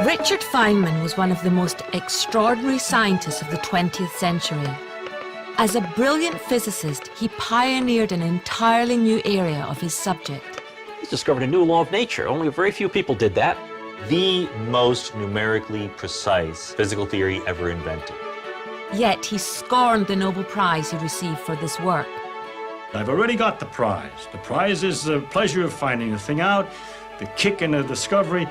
Richard Feynman was one of the most extraordinary scientists of the 20th century. As a brilliant physicist, he pioneered an entirely new area of his subject. He's discovered a new law of nature. Only very few people did that. The most numerically precise physical theory ever invented. Yet he scorned the Nobel Prize he received for this work. I've already got the prize. The prize is the pleasure of finding the thing out, the kick in the discovery.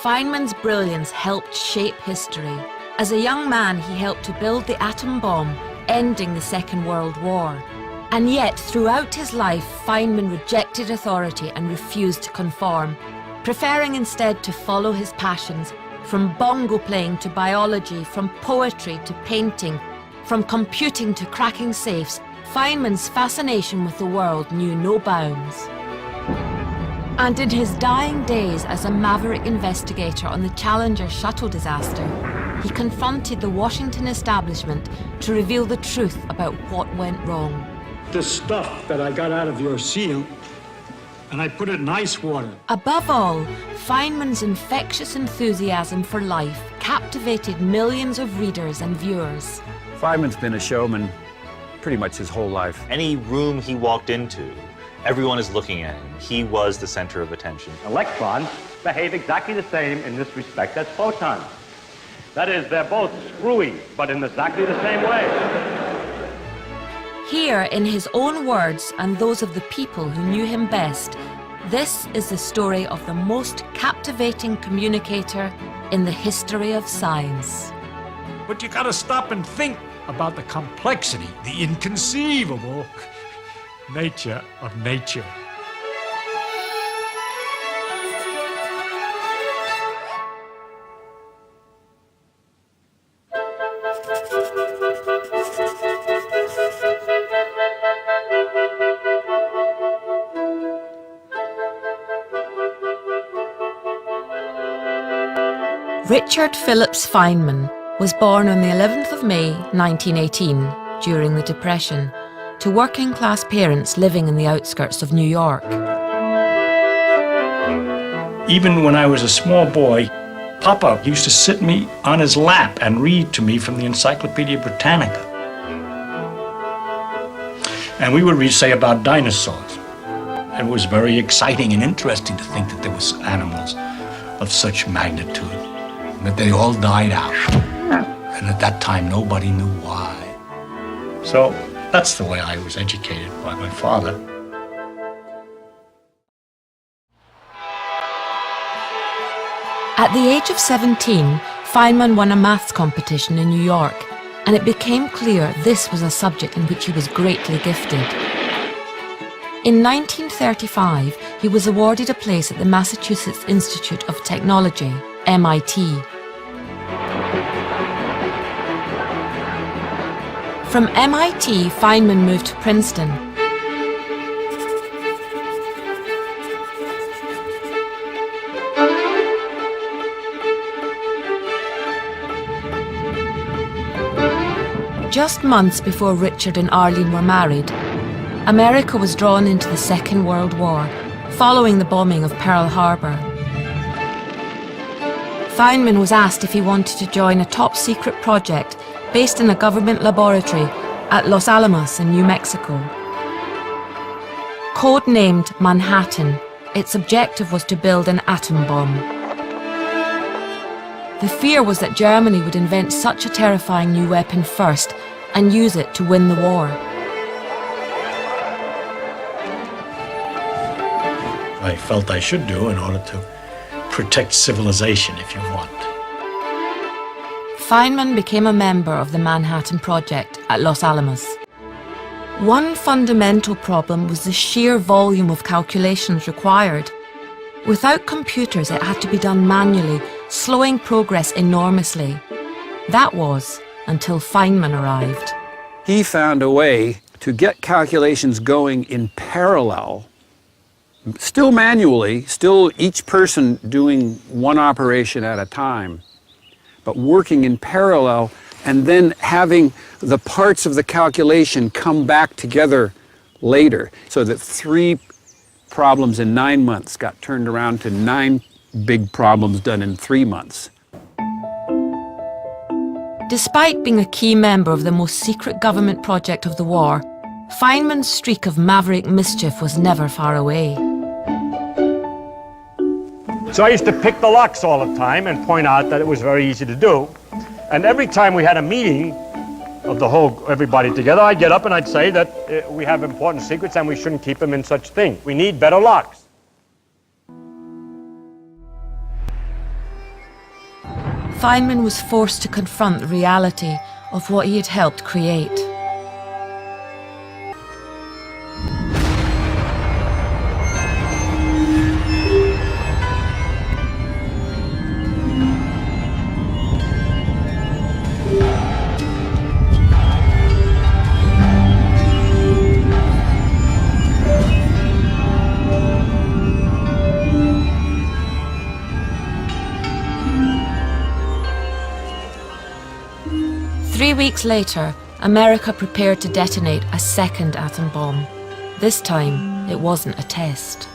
Feynman's brilliance helped shape history. As a young man, he helped to build the atom bomb, ending the Second World War. And yet, throughout his life, Feynman rejected authority and refused to conform, preferring instead to follow his passions, from bongo playing to biology, from poetry to painting, from computing to cracking safes. Feynman's fascination with the world knew no bounds. And in his dying days as a maverick investigator on the Challenger shuttle disaster, he confronted the Washington establishment to reveal the truth about what went wrong. The stuff that I got out of your seal, and I put it in ice water. Above all, Feynman's infectious enthusiasm for life captivated millions of readers and viewers. Feynman's been a showman pretty much his whole life. Any room he walked into, everyone is looking at him. He was the center of attention. Electrons behave exactly the same in this respect as photons. That is, they're both screwy, but in exactly the same way. Here, in his own words and those of the people who knew him best, this is the story of the most captivating communicator in the history of science. But you gotta stop and think about the complexity, the inconceivable nature of nature. Richard Phillips Feynman was born on the 11th of May 1918 during the Depression to working-class parents living in the outskirts of New York. Even when I was a small boy, Papa used to sit me on his lap and read to me from the Encyclopedia Britannica. And we would read, say, about dinosaurs. It was very exciting and interesting to think that there was animals of such magnitude, that they all died out. And at that time, nobody knew why. So that's the way I was educated by my father. At the age of 17, Feynman won a maths competition in New York, and it became clear this was a subject in which he was greatly gifted. In 1935, he was awarded a place at the Massachusetts Institute of Technology, MIT. From MIT, Feynman moved to Princeton. Just months before Richard and Arlene were married, America was drawn into the Second World War, following the bombing of Pearl Harbor. Feynman was asked if he wanted to join a top-secret project based in a government laboratory at Los Alamos in New Mexico. Code-named Manhattan, its objective was to build an atom bomb. The fear was that Germany would invent such a terrifying new weapon first and use it to win the war. I felt I should do in order to protect civilization, if you want. Feynman became a member of the Manhattan Project at Los Alamos. One fundamental problem was the sheer volume of calculations required. Without computers, it had to be done manually, slowing progress enormously. That was until Feynman arrived. He found a way to get calculations going in parallel, still manually, still each person doing one operation at a time, but working in parallel and then having the parts of the calculation come back together later, so that 3 problems in 9 months got turned around to 9 big problems done in 3 months. Despite being a key member of the most secret government project of the war, Feynman's streak of maverick mischief was never far away. So I used to pick the locks all the time and point out that it was very easy to do. And every time we had a meeting of everybody together, I'd get up and I'd say that we have important secrets and we shouldn't keep them in such things. We need better locks. Feynman was forced to confront the reality of what he had helped create. Three weeks later, America prepared to detonate a second atom bomb. This time, it wasn't a test.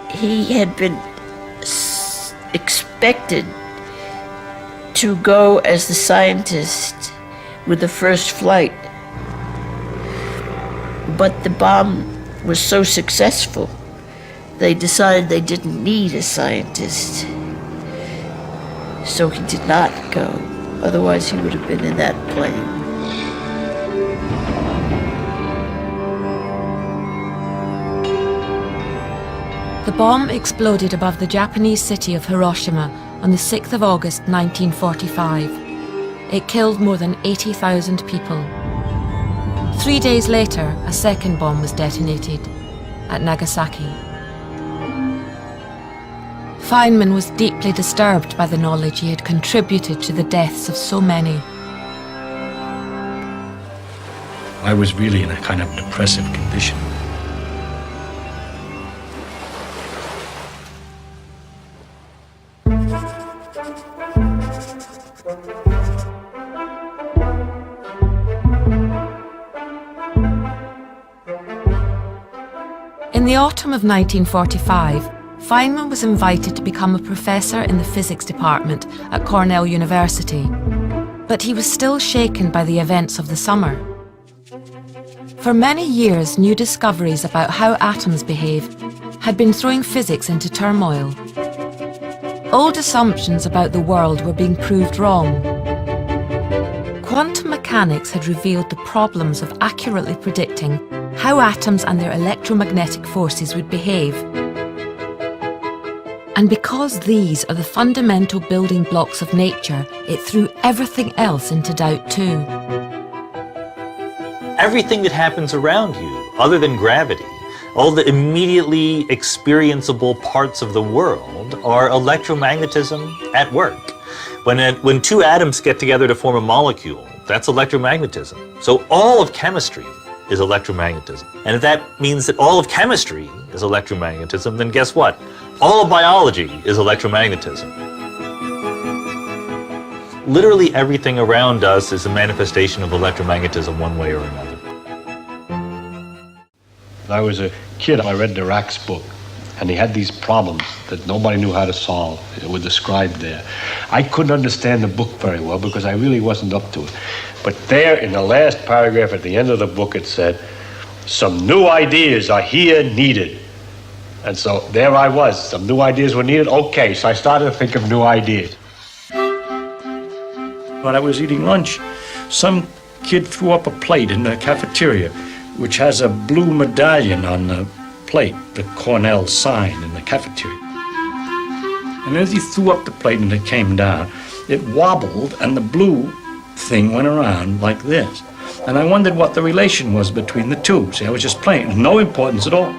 He had been expected to go as the scientist with the first flight. But the bomb was so successful, they decided they didn't need a scientist. So he did not go. Otherwise, he would have been in that plane. The bomb exploded above the Japanese city of Hiroshima on the 6th of August 1945. It killed more than 80,000 people. 3 days later, a second bomb was detonated at Nagasaki. Feynman was deeply disturbed by the knowledge he had contributed to the deaths of so many. I was really in a kind of depressive condition. In the autumn of 1945, Feynman was invited to become a professor in the physics department at Cornell University, but he was still shaken by the events of the summer. For many years, new discoveries about how atoms behave had been throwing physics into turmoil. Old assumptions about the world were being proved wrong. Quantum mechanics had revealed the problems of accurately predicting how atoms and their electromagnetic forces would behave. And because these are the fundamental building blocks of nature, it threw everything else into doubt too. Everything that happens around you, other than gravity, all the immediately experienceable parts of the world are electromagnetism at work. When two atoms get together to form a molecule, that's electromagnetism. So all of chemistry is electromagnetism. And if that means that all of chemistry is electromagnetism, then guess what? All of biology is electromagnetism. Literally everything around us is a manifestation of electromagnetism one way or another. When I was a kid, I read Dirac's book, and he had these problems that nobody knew how to solve. They were described there. I couldn't understand the book very well because I really wasn't up to it. But there, in the last paragraph at the end of the book, it said, "Some new ideas are here needed." And so there I was. Some new ideas were needed. Okay, so I started to think of new ideas. When I was eating lunch, some kid threw up a plate in the cafeteria, which has a blue medallion on the plate, the Cornell sign in the cafeteria. And as he threw up the plate and it came down, it wobbled and the blue thing went around like this. And I wondered what the relation was between the two. See, I was just playing, no importance at all.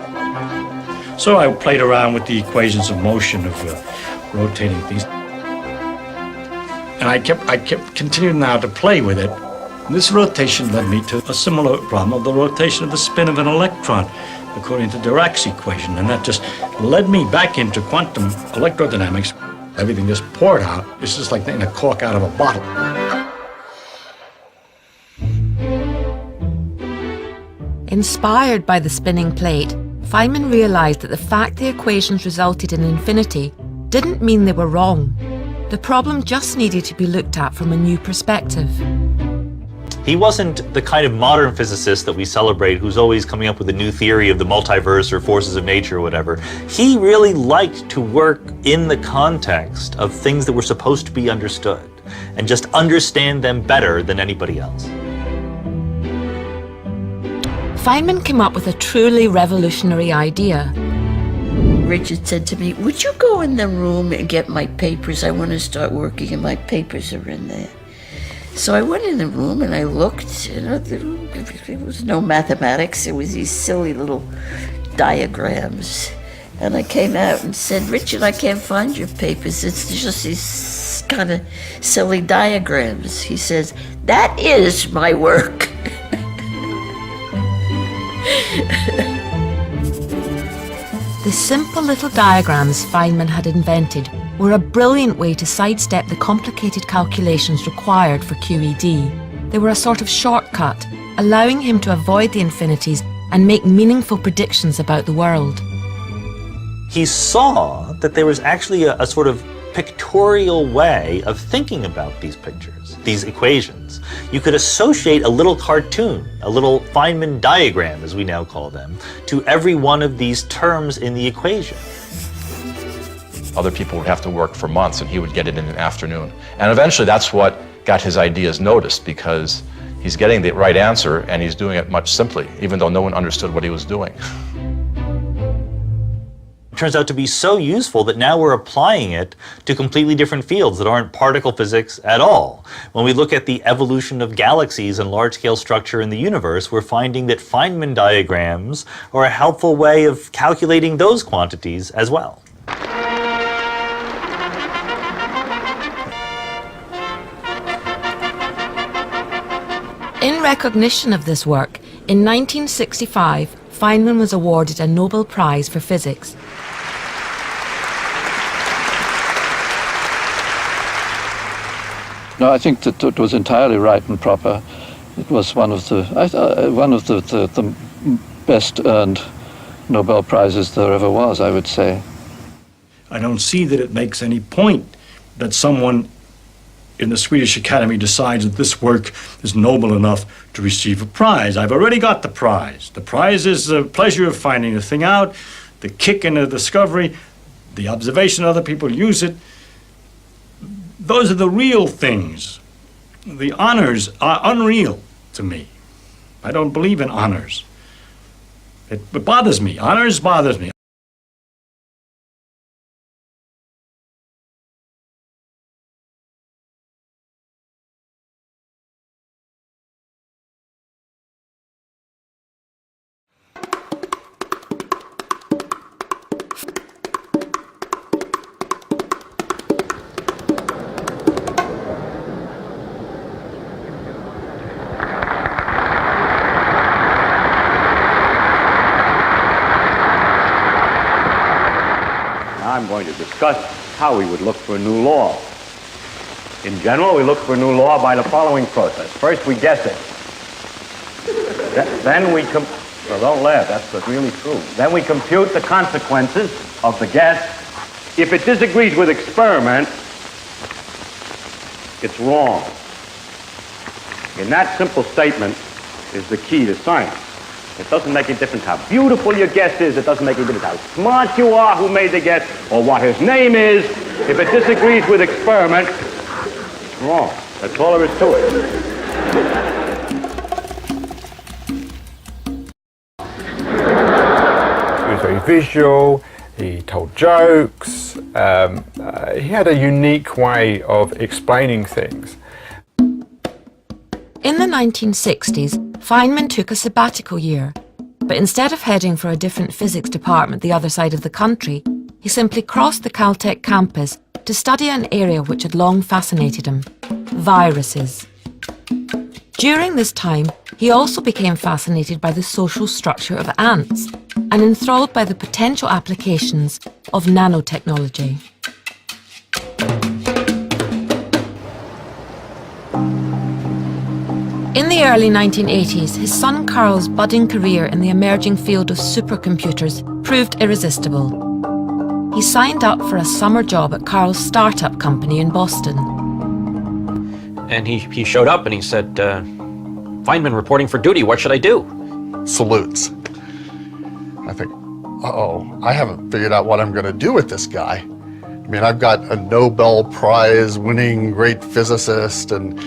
So I played around with the equations of motion of rotating things. And I kept continuing now to play with it. And this rotation led me to a similar problem of the rotation of the spin of an electron, according to Dirac's equation. And that just led me back into quantum electrodynamics. Everything just poured out. It's just like taking a cork out of a bottle. Inspired by the spinning plate, Feynman realized that the fact the equations resulted in infinity didn't mean they were wrong. The problem just needed to be looked at from a new perspective. He wasn't the kind of modern physicist that we celebrate who's always coming up with a new theory of the multiverse or forces of nature or whatever. He really liked to work in the context of things that were supposed to be understood and just understand them better than anybody else. Feynman came up with a truly revolutionary idea. Richard said to me, "Would you go in the room and get my papers? I want to start working and my papers are in there." So I went in the room and I looked, and there was no mathematics. It was these silly little diagrams. And I came out and said, "Richard, I can't find your papers. It's just these kind of silly diagrams." He says, "That is my work." The simple little diagrams Feynman had invented were a brilliant way to sidestep the complicated calculations required for QED. They were a sort of shortcut, allowing him to avoid the infinities and make meaningful predictions about the world. He saw that there was actually a sort of pictorial way of thinking about these pictures, these equations. You could associate a little cartoon, a little Feynman diagram, as we now call them, to every one of these terms in the equation. Other people would have to work for months, and he would get it in an afternoon. And eventually that's what got his ideas noticed, because he's getting the right answer and he's doing it much simply, even though no one understood what he was doing. Turns out to be so useful that now we're applying it to completely different fields that aren't particle physics at all. When we look at the evolution of galaxies and large-scale structure in the universe, we're finding that Feynman diagrams are a helpful way of calculating those quantities as well. In recognition of this work, in 1965, Feynman was awarded a Nobel Prize for Physics. No, I think that it was entirely right and proper. It was one of the best earned Nobel Prizes there ever was, I would say. I don't see that it makes any point that someone in the Swedish Academy decides that this work is noble enough to receive a prize. I've already got the prize. The prize is the pleasure of finding the thing out, the kick in the discovery, the observation other people use it. Those are the real things. The honors are unreal to me. I don't believe in honors. It bothers me. Honors bothers me. I'm going to discuss how we would look for a new law. In general, we look for a new law by the following process. First, we guess it. Then we well, don't laugh, that's really true. Then we compute the consequences of the guess. If it disagrees with experiment, it's wrong. And that simple statement is the key to science. It doesn't make a difference how beautiful your guess is. It doesn't make a difference how smart you are, who made the guess, or what his name is. If it disagrees with experiment, it's wrong. That's all there is to it. He was very visual. He told jokes. He had a unique way of explaining things. In the 1960s, Feynman took a sabbatical year, but instead of heading for a different physics department the other side of the country, he simply crossed the Caltech campus to study an area which had long fascinated him: viruses. During this time, he also became fascinated by the social structure of ants and enthralled by the potential applications of nanotechnology. In the early 1980s, his son Carl's budding career in the emerging field of supercomputers proved irresistible. he signed up for a summer job at Carl's startup company in Boston. And he showed up and he said, Feynman reporting for duty, what should I do? Salutes. I think, uh-oh, I haven't figured out what I'm going to do with this guy. I mean, I've got a Nobel Prize winning great physicist, and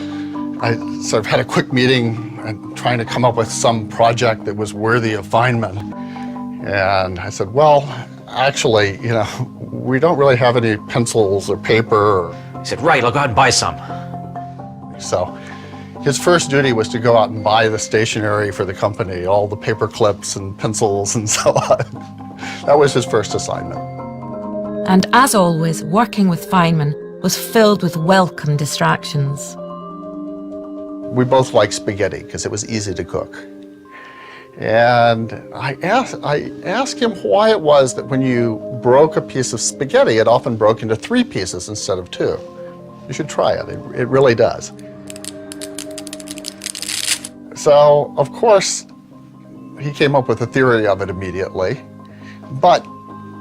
I sort of had a quick meeting and trying to come up with some project that was worthy of Feynman. And I said, well, actually, you know, we don't really have any pencils or paper. He said, right, I'll go out and buy some. So his first duty was to go out and buy the stationery for the company, all the paper clips and pencils and so on. That was his first assignment. And as always, working with Feynman was filled with welcome distractions. We both liked spaghetti because it was easy to cook. And I asked him why it was that when you broke a piece of spaghetti, it often broke into 3 pieces instead of 2. You should try it. It really does. So, of course, he came up with a theory of it immediately. But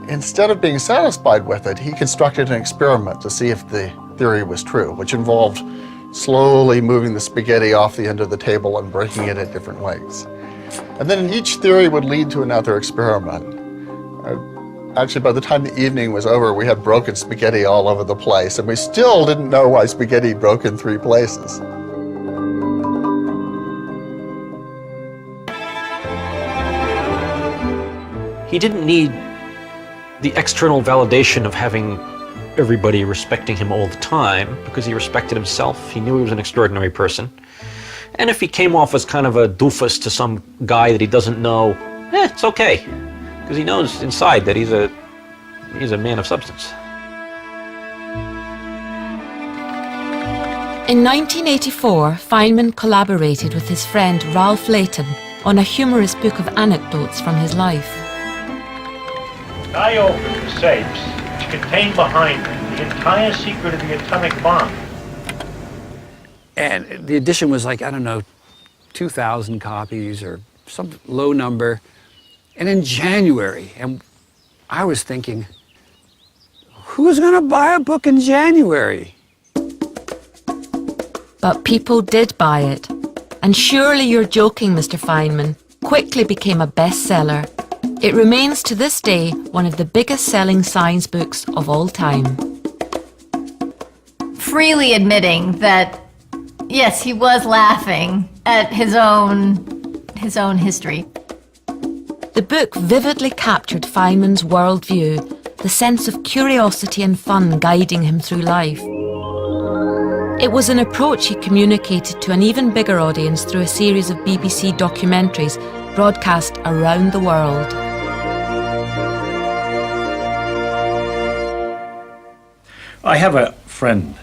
instead of being satisfied with it, he constructed an experiment to see if the theory was true, which involved slowly moving the spaghetti off the end of the table and breaking it at different lengths. And then each theory would lead to another experiment. Actually, by the time the evening was over, we had broken spaghetti all over the place, and we still didn't know why spaghetti broke in 3 places. He didn't need the external validation of having everybody respecting him all the time, because he respected himself. He knew he was an extraordinary person. And if he came off as kind of a doofus to some guy that he doesn't know, it's okay, because he knows inside that he's a man of substance. In 1984, Feynman collaborated with his friend Ralph Layton on a humorous book of anecdotes from his life. I opened the safes which contained behind them the entire secret of the atomic bomb. And the edition was like, I don't know, 2,000 copies or some low number. And in January, and I was thinking, who's going to buy a book in January? But people did buy it. And Surely You're Joking, Mr. Feynman quickly became a bestseller. It remains to this day one of the biggest selling science books of all time. Freely admitting that, yes, he was laughing at his own history. The book vividly captured Feynman's worldview, the sense of curiosity and fun guiding him through life. It was an approach he communicated to an even bigger audience through a series of BBC documentaries broadcast around the world. I have a friend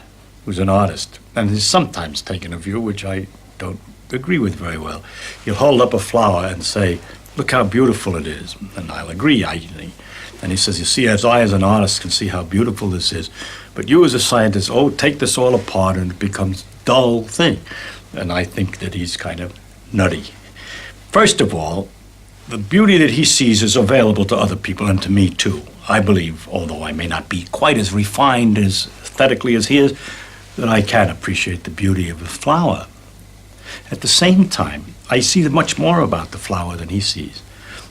who's an artist, and he's sometimes taken a view which I don't agree with very well. He'll hold up a flower and say, look how beautiful it is, and I'll agree. And he says, you see, as I as an artist can see how beautiful this is, but you as a scientist, take this all apart and it becomes a dull thing. And I think that he's kind of nutty. First of all, the beauty that he sees is available to other people and to me too. I believe, although I may not be quite as refined as aesthetically as he is, that I can appreciate the beauty of a flower. At the same time, I see much more about the flower than he sees.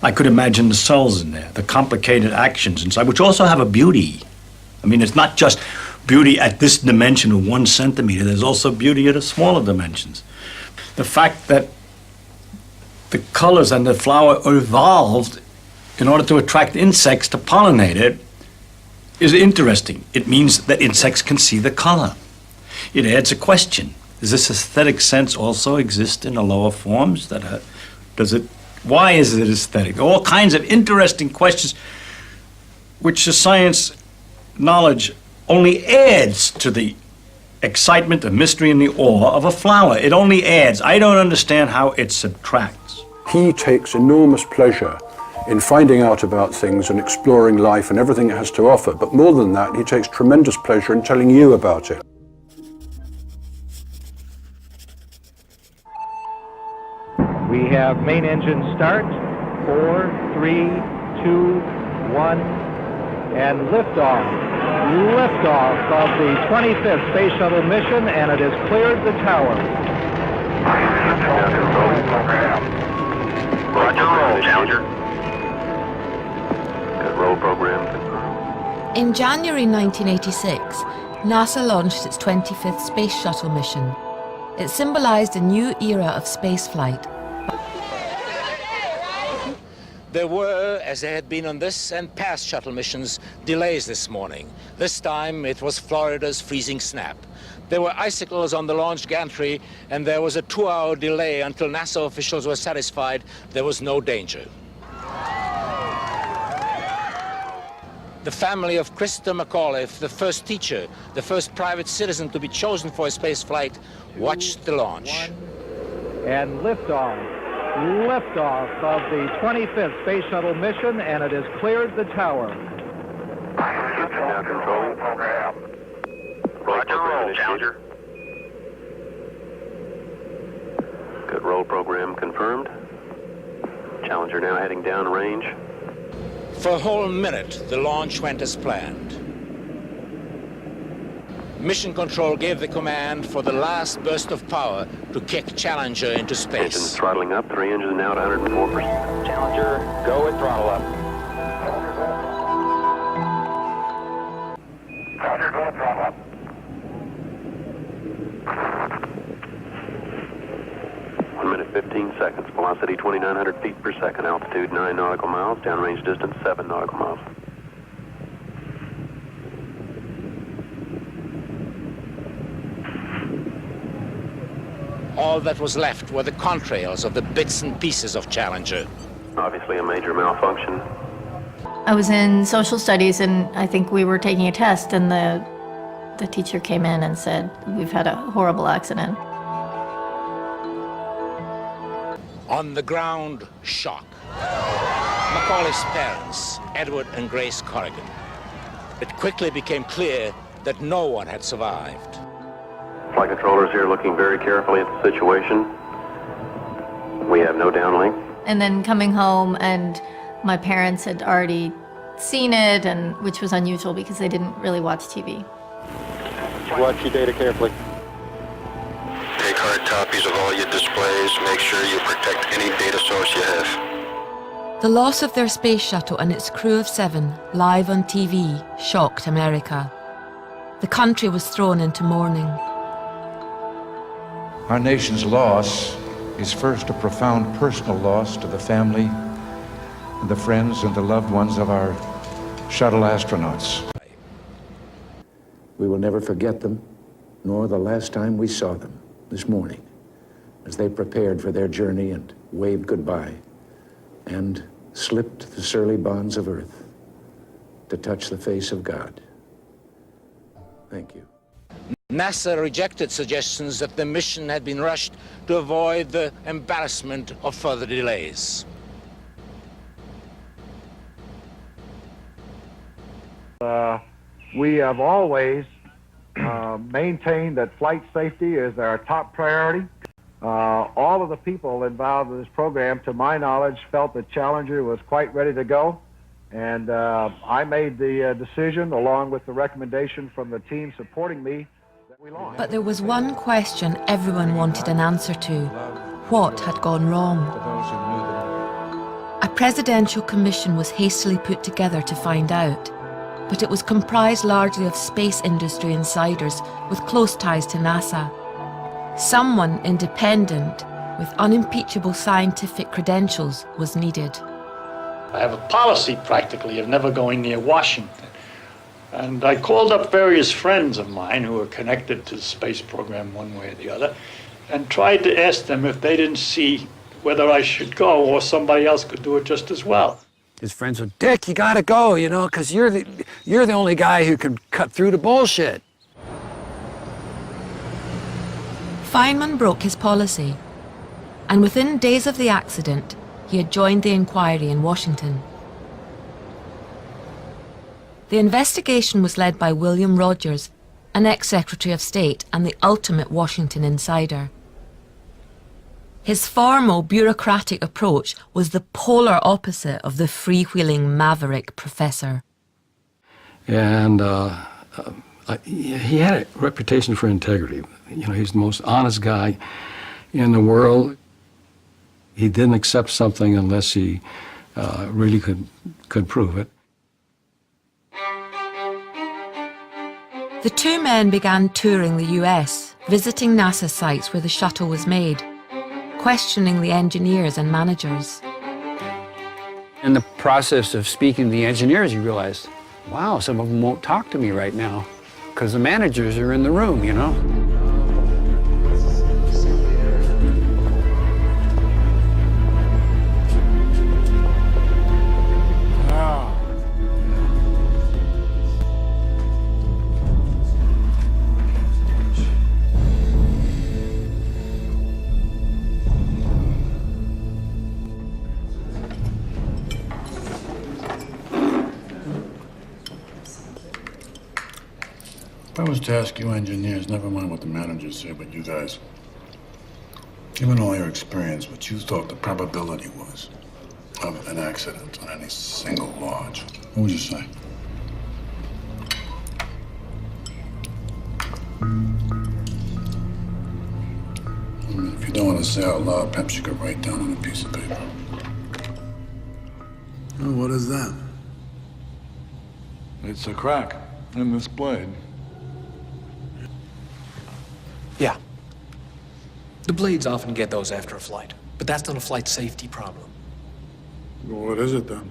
I could imagine the cells in there, the complicated actions inside, which also have a beauty. I mean, it's not just beauty at this dimension of 1 centimeter, there's also beauty at a smaller dimensions. The fact that the colors and the flower are evolved in order to attract insects to pollinate it is interesting. It means that insects can see the color. It adds a question. Does this aesthetic sense also exist in the lower forms? Why is it aesthetic? All kinds of interesting questions which the science knowledge only adds to the excitement, the mystery, and the awe of a flower. It only adds. I don't understand how it subtracts. He takes enormous pleasure in finding out about things and exploring life and everything it has to offer. But more than that, he takes tremendous pleasure in telling you about it. We have main engine start. 4, 3, 2, 1, And liftoff. Liftoff of the 25th Space Shuttle mission, and it has cleared the tower. Roger, roll, Challenger. Good roll program. In January 1986, NASA launched its 25th Space Shuttle mission. It symbolized a new era of spaceflight. There were, as there had been on this and past shuttle missions, delays this morning. This time it was Florida's freezing snap. There were icicles on the launch gantry, and there was a 2-hour delay until NASA officials were satisfied there was no danger. The family of Christa McAuliffe, the first teacher, the first private citizen to be chosen for a space flight, watched the launch. And liftoff. Liftoff of the 25th Space Shuttle mission, and it has cleared the tower. Now control. Roger, roll, Challenger. Good roll program confirmed. Challenger now heading downrange. For a whole minute, the launch went as planned. Mission Control gave the command for the last burst of power to kick Challenger into space. Engines throttling up, 3 engines now at 104%. Challenger, go with throttle up. Challenger, go with throttle up. One minute, 15 seconds. Velocity 2,900 feet per second. Altitude 9 nautical miles. Downrange distance 7 nautical miles. All that was left were the contrails of the bits and pieces of Challenger. Obviously a major malfunction. I was in social studies, and I think we were taking a test, and the teacher came in and said, "We've had a horrible accident." On the ground, shock. McAuliffe's parents, Edward and Grace Corrigan. It quickly became clear that no one had survived. Flight controllers here looking very carefully at the situation. We have no downlink. And then coming home, and my parents had already seen it, and which was unusual because they didn't really watch TV. Watch your data carefully. Take hard copies of all your displays. Make sure you protect any data source you have. The loss of their space shuttle and its crew of 7, live on TV, shocked America. The country was thrown into mourning. Our nation's loss is first a profound personal loss to the family, and the friends and the loved ones of our shuttle astronauts. We will never forget them, nor the last time we saw them this morning, as they prepared for their journey and waved goodbye and slipped the surly bonds of earth to touch the face of God. Thank you. NASA rejected suggestions that the mission had been rushed to avoid the embarrassment of further delays. We have always maintained that flight safety is our top priority. All of the people involved in this program, to my knowledge, felt that Challenger was quite ready to go. And I made the decision, along with the recommendation from the team supporting me, that we launch. But there was one question everyone wanted an answer to. What had gone wrong? A presidential commission was hastily put together to find out, but it was comprised largely of space industry insiders with close ties to NASA. Someone independent with unimpeachable scientific credentials was needed. I have a policy practically of never going near Washington. And I called up various friends of mine who were connected to the space program one way or the other and tried to ask them if they didn't see whether I should go or somebody else could do it just as well. His friends would, Dick, you gotta go, you know, because you're the only guy who can cut through the bullshit. Feynman broke his policy, and within days of the accident, he had joined the inquiry in Washington. The investigation was led by William Rogers, an ex-Secretary of State and the ultimate Washington insider. His formal bureaucratic approach was the polar opposite of the freewheeling maverick professor. And he had a reputation for integrity. You know, he's the most honest guy in the world. He didn't accept something unless he really could prove it. The two men began touring the US, visiting NASA sites where the shuttle was made, questioning the engineers and managers. In the process of speaking to the engineers, you realize, wow, some of them won't talk to me right now because the managers are in the room, you know? If I was to ask you engineers, never mind what the managers say, but you guys, given all your experience, what you thought the probability was of an accident on any single launch, what would you say? I mean, if you don't want to say out loud, perhaps you could write down on a piece of paper. Oh, what is that? It's a crack in this blade. Yeah. The blades often get those after a flight, but that's not a flight safety problem. Well, what is it then?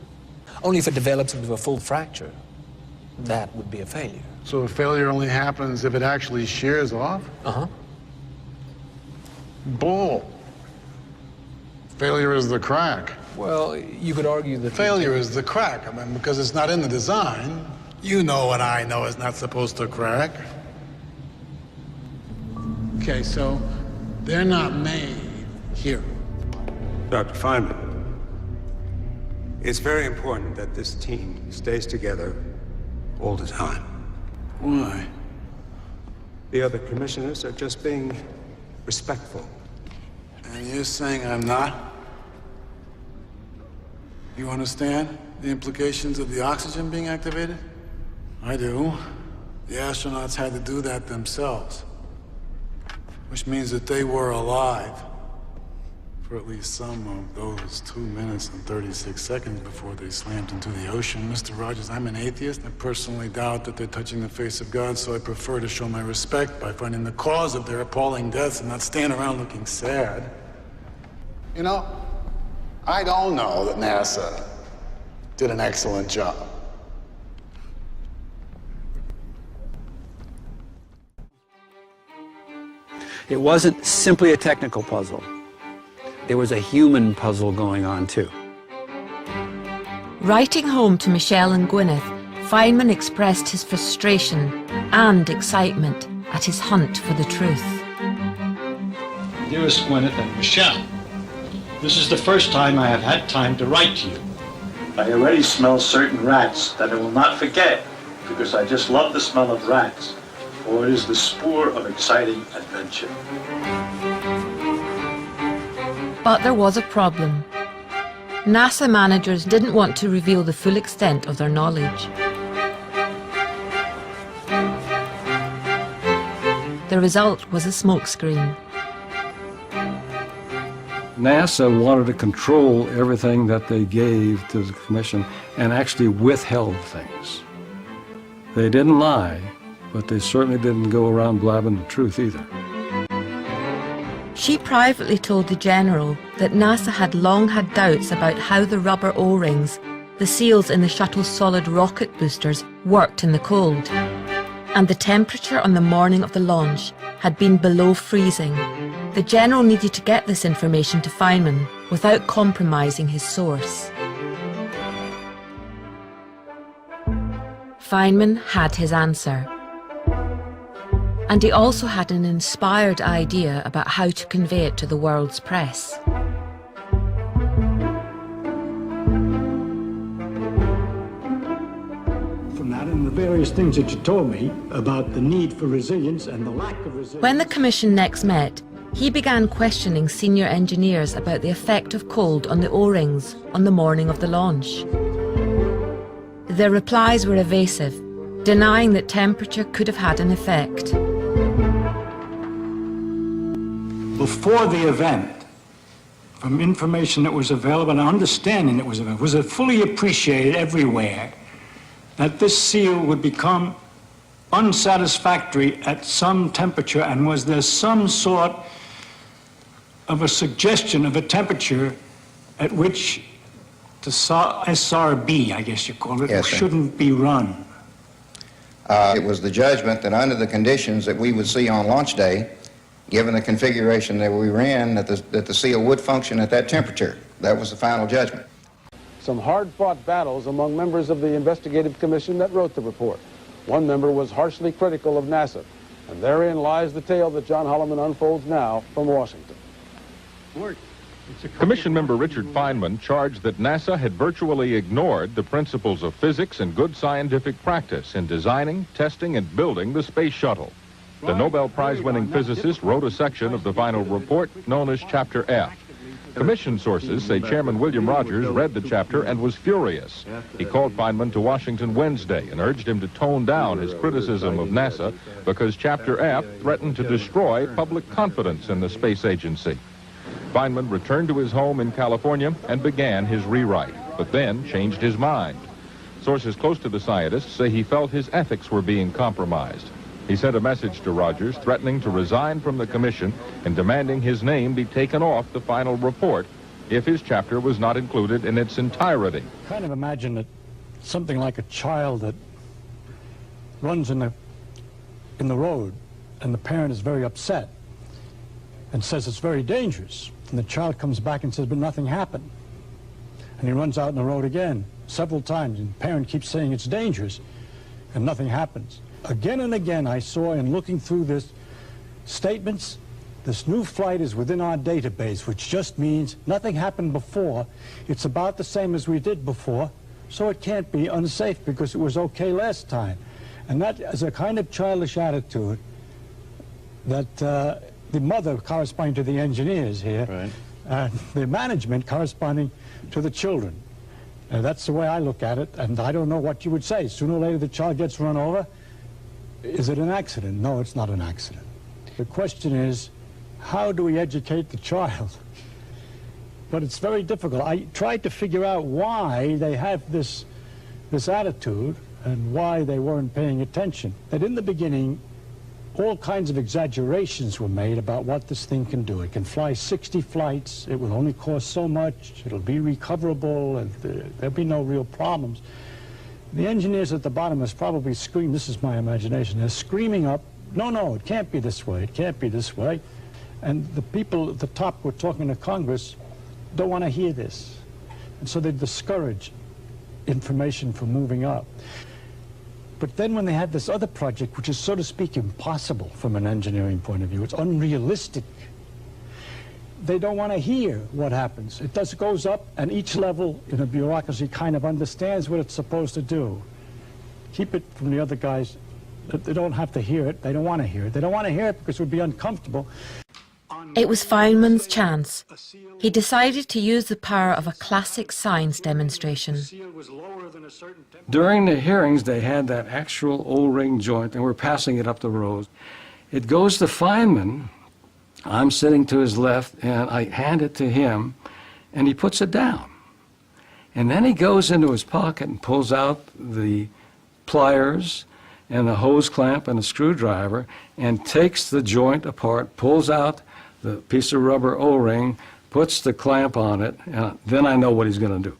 Only if it develops into a full fracture. That would be a failure. So a failure only happens if it actually shears off? Uh-huh. Bull. Failure is the crack. Well, you could argue that... Failure is the crack. I mean, because it's not in the design. You know what I know is not supposed to crack. Okay, so they're not made here. Dr. Feynman, it's very important that this team stays together all the time. Why? The other commissioners are just being respectful. And you're saying I'm not? You understand the implications of the oxygen being activated? I do. The astronauts had to do that themselves. Which means that they were alive for at least some of those 2 minutes and 36 seconds before they slammed into the ocean. Mr. Rogers, I'm an atheist. I personally doubt that they're touching the face of God, so I prefer to show my respect by finding the cause of their appalling deaths and not stand around looking sad. You know, I don't know that NASA did an excellent job. It wasn't simply a technical puzzle. There was a human puzzle going on, too. Writing home to Michelle and Gwyneth, Feynman expressed his frustration and excitement at his hunt for the truth. Dearest Gwyneth and Michelle, this is the first time I have had time to write to you. I already smell certain rats that I will not forget, because I just love the smell of rats, for it is the spore of exciting adventure. But there was a problem. NASA managers didn't want to reveal the full extent of their knowledge. The result was a smokescreen. NASA wanted to control everything that they gave to the commission and actually withheld things. They didn't lie, but they certainly didn't go around blabbing the truth either. She privately told the general that NASA had long had doubts about how the rubber O-rings, the seals in the shuttle's solid rocket boosters, worked in the cold. And the temperature on the morning of the launch had been below freezing. The general needed to get this information to Feynman without compromising his source. Feynman had his answer. And he also had an inspired idea about how to convey it to the world's press. From that and the various things that you told me about the need for resilience and the lack of resilience... When the commission next met, he began questioning senior engineers about the effect of cold on the O-rings on the morning of the launch. Their replies were evasive, denying that temperature could have had an effect. Before the event, from information that was available and understanding that was available, was it fully appreciated everywhere that this seal would become unsatisfactory at some temperature, and was there some sort of a suggestion of a temperature at which the SRB, I guess you call it, Yes, sir. shouldn't be run? It was the judgment that under the conditions that we would see on launch day, given the configuration that we were in, that the seal would function at that temperature. That was the final judgment. Some hard-fought battles among members of the investigative commission that wrote the report. One member was harshly critical of NASA, and therein lies the tale that John Holloman unfolds now from Washington. Commission member Richard Feynman charged that NASA had virtually ignored the principles of physics and good scientific practice in designing, testing, and building the space shuttle. The Nobel Prize-winning physicist wrote a section of the final report known as Chapter F. Commission sources say Chairman William Rogers read the chapter and was furious. He called Feynman to Washington Wednesday and urged him to tone down his criticism of NASA because Chapter F threatened to destroy public confidence in the space agency. Feynman returned to his home in California and began his rewrite, but then changed his mind. Sources close to the scientist say he felt his ethics were being compromised. He sent a message to Rogers threatening to resign from the commission and demanding his name be taken off the final report if his chapter was not included in its entirety. Kind of imagine that something like a child that runs in the road, and the parent is very upset and says it's very dangerous. And the child comes back and says, but nothing happened. And he runs out in the road again several times, and the parent keeps saying it's dangerous, and nothing happens. Again and again I saw in looking through this statements, this new flight is within our database, which just means nothing happened before. It's about the same as we did before, so it can't be unsafe because it was okay last time. And that is a kind of childish attitude that the mother corresponding to the engineers here, right, and the management corresponding to the children. That's the way I look at it, and I don't know what you would say. Sooner or later the child gets run over. Is it an accident? No, it's not an accident. The question is, how do we educate the child? But it's very difficult. I tried to figure out why they have this attitude and why they weren't paying attention. That in the beginning, all kinds of exaggerations were made about what this thing can do. It can fly 60 flights, it will only cost so much, it'll be recoverable, and there'll be no real problems. The engineers at the bottom must probably scream, this is my imagination, they're screaming up, no, it can't be this way, it can't be this way. And the people at the top who are talking to Congress don't want to hear this. And so they discourage information from moving up. But then when they had this other project, which is, so to speak, impossible from an engineering point of view, it's unrealistic, they don't want to hear what happens. It goes up, and each level in a bureaucracy kind of understands what it's supposed to do. Keep it from the other guys. They don't have to hear it. They don't want to hear it. They don't want to hear it because it would be uncomfortable. It was Feynman's chance. He decided to use the power of a classic science demonstration. During the hearings, they had that actual O-ring joint, and we're passing it up the road. It goes to Feynman. I'm sitting to his left, and I hand it to him, and he puts it down. And then he goes into his pocket and pulls out the pliers and the hose clamp and a screwdriver and takes the joint apart, pulls out the piece of rubber O-ring, puts the clamp on it, and then I know what he's going to do.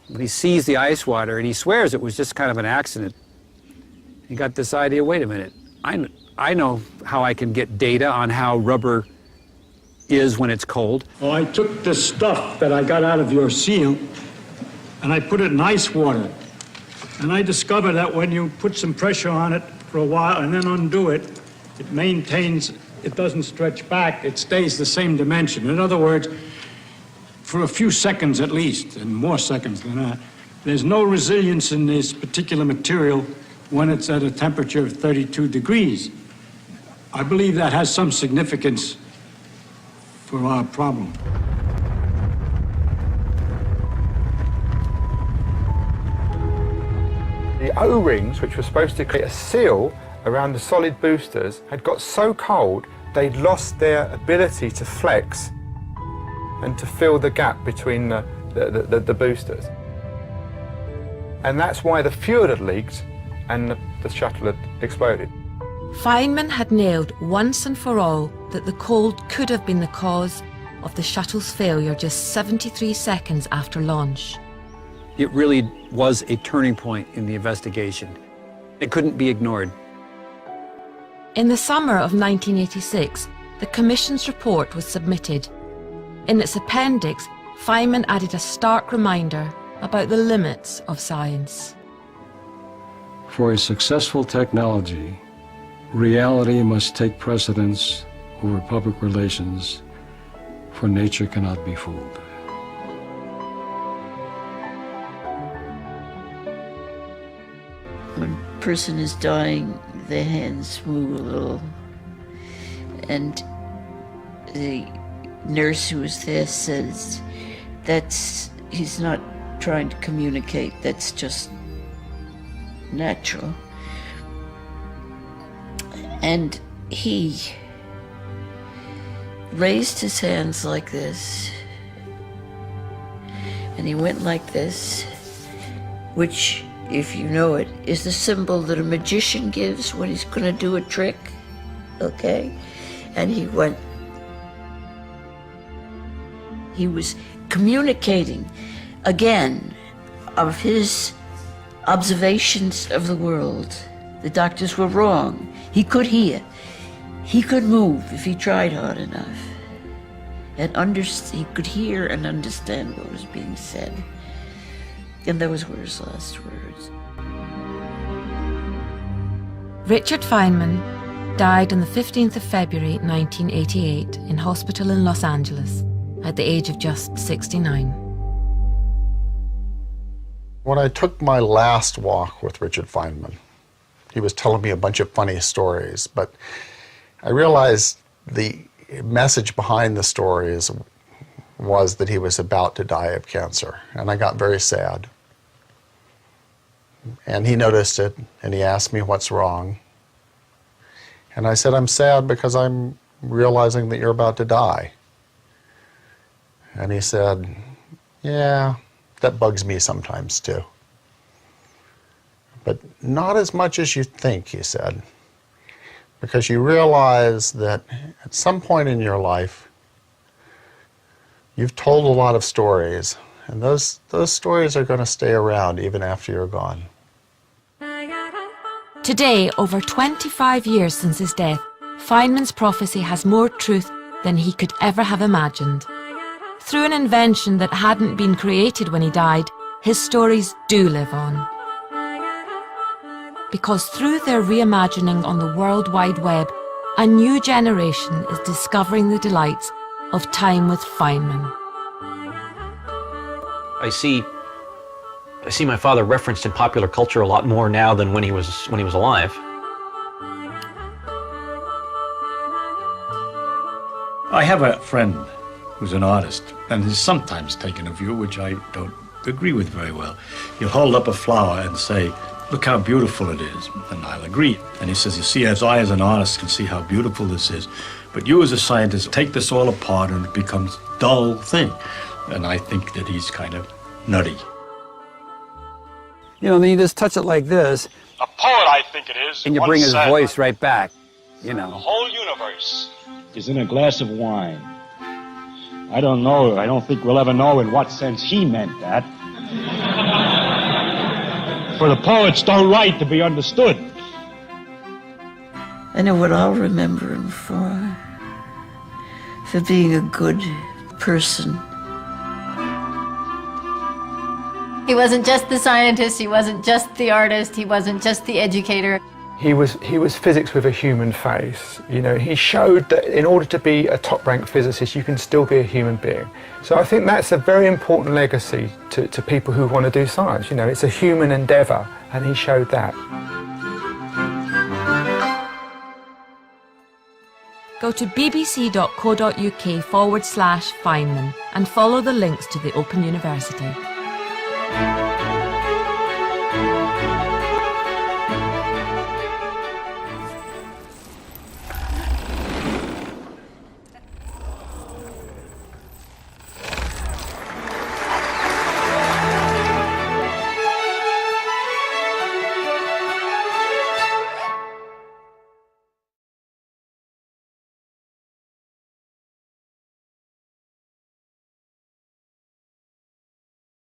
But he sees the ice water, and he swears it was just kind of an accident. He got this idea, wait a minute, I know how I can get data on how rubber is when it's cold. Well, I took the stuff that I got out of your seal, and I put it in ice water. And I discovered that when you put some pressure on it for a while and then undo it, it maintains, it doesn't stretch back, it stays the same dimension. In other words, for a few seconds at least, and more seconds than that, there's no resilience in this particular material when it's at a temperature of 32 degrees. I believe that has some significance for our problem. The O-rings, which were supposed to create a seal around the solid boosters, had got so cold they'd lost their ability to flex and to fill the gap between the boosters. And that's why the fuel had leaked and the shuttle had exploded. Feynman had nailed once and for all that the cold could have been the cause of the shuttle's failure just 73 seconds after launch. It really was a turning point in the investigation. It couldn't be ignored. In the summer of 1986, the Commission's report was submitted. In its appendix, Feynman added a stark reminder about the limits of science. For a successful technology, reality must take precedence over public relations, for nature cannot be fooled. When a person is dying, their hands move a little, and the nurse who was there says he's not trying to communicate, that's just natural. And he raised his hands like this, and he went like this, which, if you know it, is the symbol that a magician gives when he's going to do a trick, okay? And he went. He was communicating, again, of his observations of the world. The doctors were wrong. He could hear. He could move if he tried hard enough. And he could hear and understand what was being said. And those were his last words. Richard Feynman died on the 15th of February 1988 in hospital in Los Angeles at the age of just 69. When I took my last walk with Richard Feynman, he was telling me a bunch of funny stories, but I realized the message behind the stories was that he was about to die of cancer, and I got very sad. And he noticed it, and he asked me what's wrong. And I said, I'm sad because I'm realizing that you're about to die. And he said, yeah, that bugs me sometimes too. But not as much as you think, he said, because you realize that at some point in your life, you've told a lot of stories, and those stories are going to stay around even after you're gone. Today, over 25 years since his death, Feynman's prophecy has more truth than he could ever have imagined. Through an invention that hadn't been created when he died, his stories do live on. Because through their reimagining on the World Wide Web, a new generation is discovering the delights of time with Feynman. I see my father referenced in popular culture a lot more now than when he was alive. I have a friend who's an artist and has sometimes taken a view which I don't agree with very well. He'll hold up a flower and say, look how beautiful it is, and I'll agree. And he says, you see, as I as an artist can see how beautiful this is, but you as a scientist take this all apart and it becomes a dull thing. And I think that he's kind of nutty. You know, then you just touch it like this. A poet, I think it is. And you bring his voice right back, you know. The whole universe is in a glass of wine. I don't know. I don't think we'll ever know in what sense he meant that. For the poets don't write to be understood. I know what I'll remember him for being a good person. He wasn't just the scientist, he wasn't just the artist, he wasn't just the educator. He was physics with a human face. You know, he showed that in order to be a top-ranked physicist, you can still be a human being. So I think that's a very important legacy to people who want to do science. You know, it's a human endeavour, and he showed that. Go to bbc.co.uk/Feynman and follow the links to the Open University.